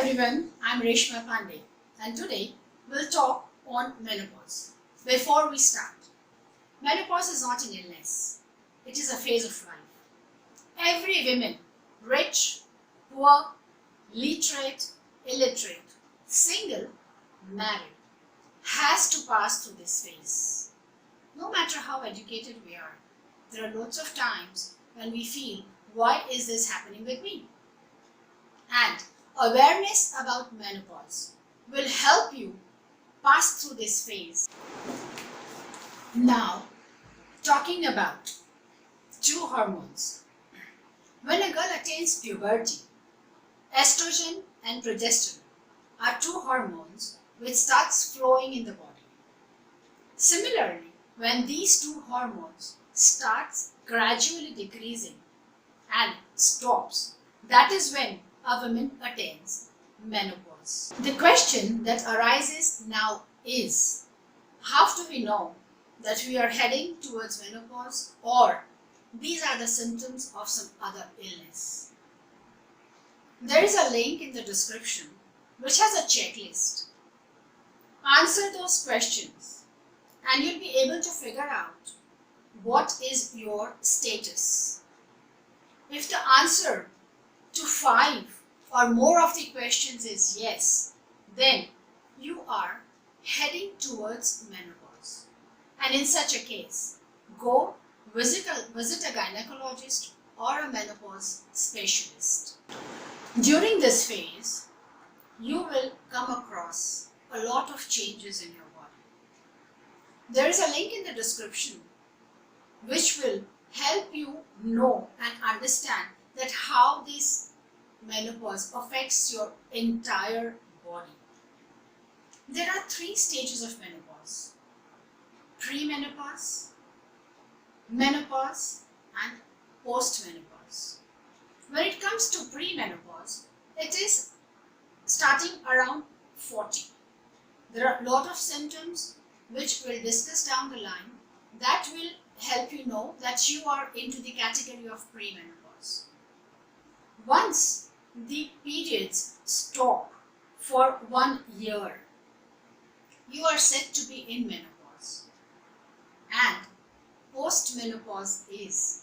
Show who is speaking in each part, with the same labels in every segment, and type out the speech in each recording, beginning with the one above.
Speaker 1: everyone, I'm Reshma Pandey and today we'll talk on menopause. Before we start, menopause is not an illness, it is a phase of life. Every woman, rich, poor, literate, illiterate, single, married, has to pass through this phase. No matter how educated we are, there are lots of times when we feel, why is this happening with me? And awareness about menopause will help you pass through this phase. Now, talking about two hormones. When a girl attains puberty, estrogen and progesterone are two hormones which starts flowing in the body. Similarly, when these two hormones starts gradually decreasing and stops, that is when a woman attains menopause. The question that arises now is, how do we know that we are heading towards menopause or these are the symptoms of some other illness? There is a link in the description which has a checklist. Answer those questions and you'll be able to figure out what is your status. If the answer to 5 or more of the questions is yes, then you are heading towards menopause. And in such a case, go visit a gynecologist or a menopause specialist. During this phase, you will come across a lot of changes in your body. There is a link in the description which will help you know and understand that how this menopause affects your entire body. There are 3 stages of menopause: pre-menopause, menopause and post-menopause. When it comes to pre-menopause, it is starting around 40. There are a lot of symptoms which we'll discuss down the line that will help you know that you are into the category of pre-menopause. Once the periods stop for 1 year, you are said to be in menopause, and post-menopause is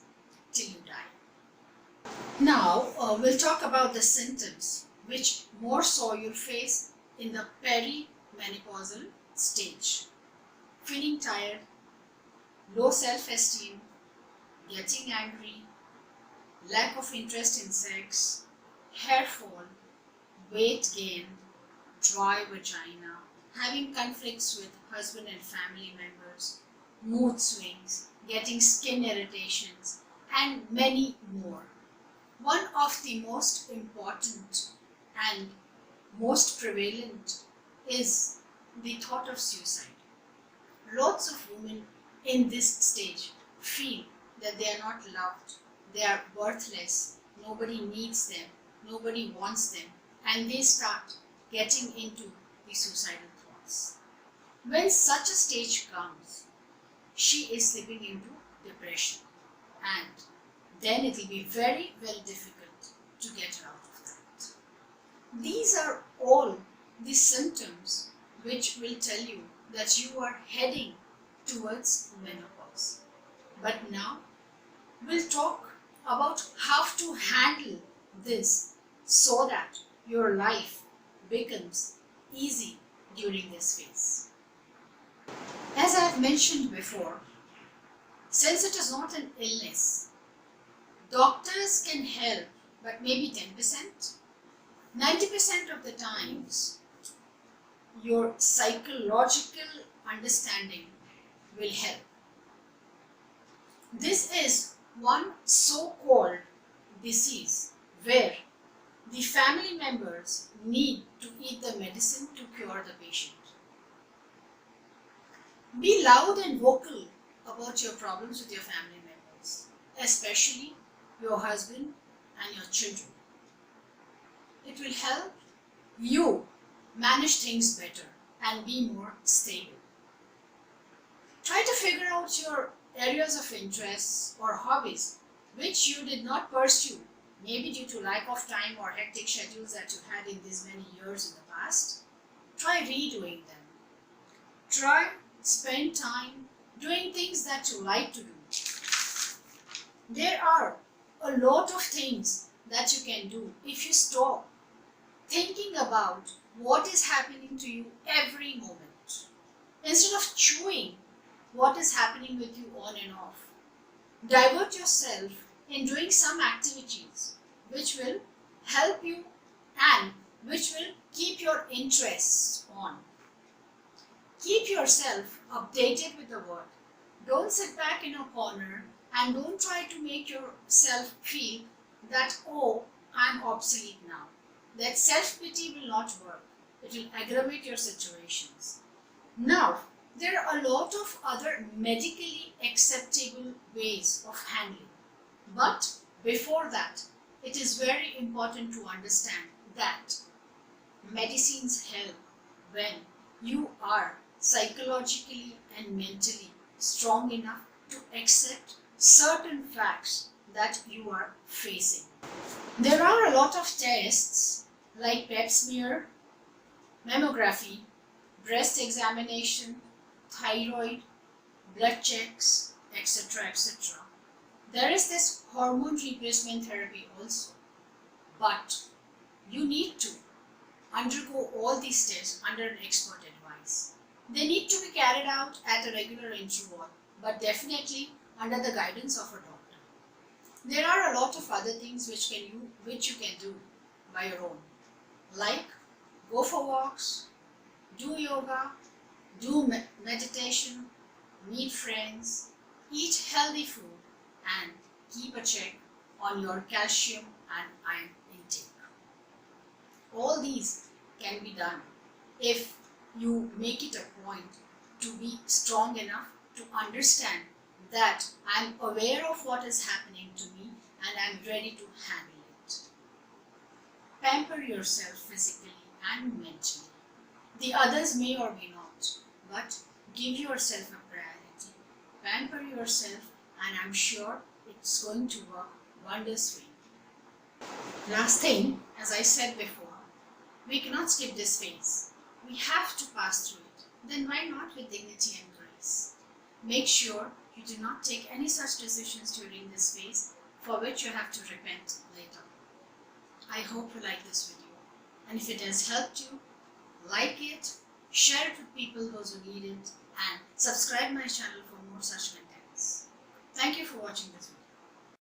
Speaker 1: till you die. Now we'll talk about the symptoms which more so you'll face in the perimenopausal stage. Feeling tired, low self-esteem, getting angry, lack of interest in sex, hair fall, weight gain, dry vagina, having conflicts with husband and family members, mood swings, getting skin irritations, and many more. One of the most important and most prevalent is the thought of suicide. Lots of women in this stage feel that they are not loved, they are worthless, nobody needs them, nobody wants them, and they start getting into the suicidal thoughts. When such a stage comes, she is slipping into depression, and then it will be very, very difficult to get her out of that. These are all the symptoms which will tell you that you are heading towards menopause. But now we'll talk about how to handle this so that your life becomes easy during this phase. As I have mentioned before, since it is not an illness, doctors can help, but maybe 10%. 90% of the times, your psychological understanding will help. This is one so-called disease where the family members need to eat the medicine to cure the patient. Be loud and vocal about your problems with your family members, especially your husband and your children. It will help you manage things better and be more stable. Try to figure out your areas of interest or hobbies which you did not pursue maybe due to lack of time or hectic schedules that you had in these many years in the past, try redoing them. Try spend time doing things that you like to do. There are a lot of things that you can do if you stop thinking about what is happening to you every moment. Instead of chewing what is happening with you on and off, divert yourself in doing some activities which will help you and which will keep your interests on. Keep yourself updated with the world. Don't sit back in a corner and don't try to make yourself feel that, oh, I'm obsolete now. That self-pity will not work. It will aggravate your situations. Now, there are a lot of other medically acceptable ways of handling. But before that, it is very important to understand that medicines help when you are psychologically and mentally strong enough to accept certain facts that you are facing. There are a lot of tests like pap smear, mammography, breast examination, thyroid, blood checks, etc. etc. There is this hormone replacement therapy also, but you need to undergo all these tests under an expert advice. They need to be carried out at a regular interval, but definitely under the guidance of a doctor. There are a lot of other things which you can do by your own, like go for walks, do yoga, do meditation, meet friends, eat healthy food, and keep a check on your calcium and iron intake. All these can be done if you make it a point to be strong enough to understand that I'm aware of what is happening to me and I'm ready to handle it. Pamper yourself physically and mentally. The others may or may not, but give yourself a priority. Pamper yourself, and I'm sure it's going to work wonders for you. Last thing, as I said before, we cannot skip this phase. We have to pass through it. Then why not with dignity and grace? Make sure you do not take any such decisions during this phase for which you have to repent later. I hope you like this video, and if it has helped you, like it, share it with people those who need it, and subscribe my channel for more such contents. Thank you for watching this video.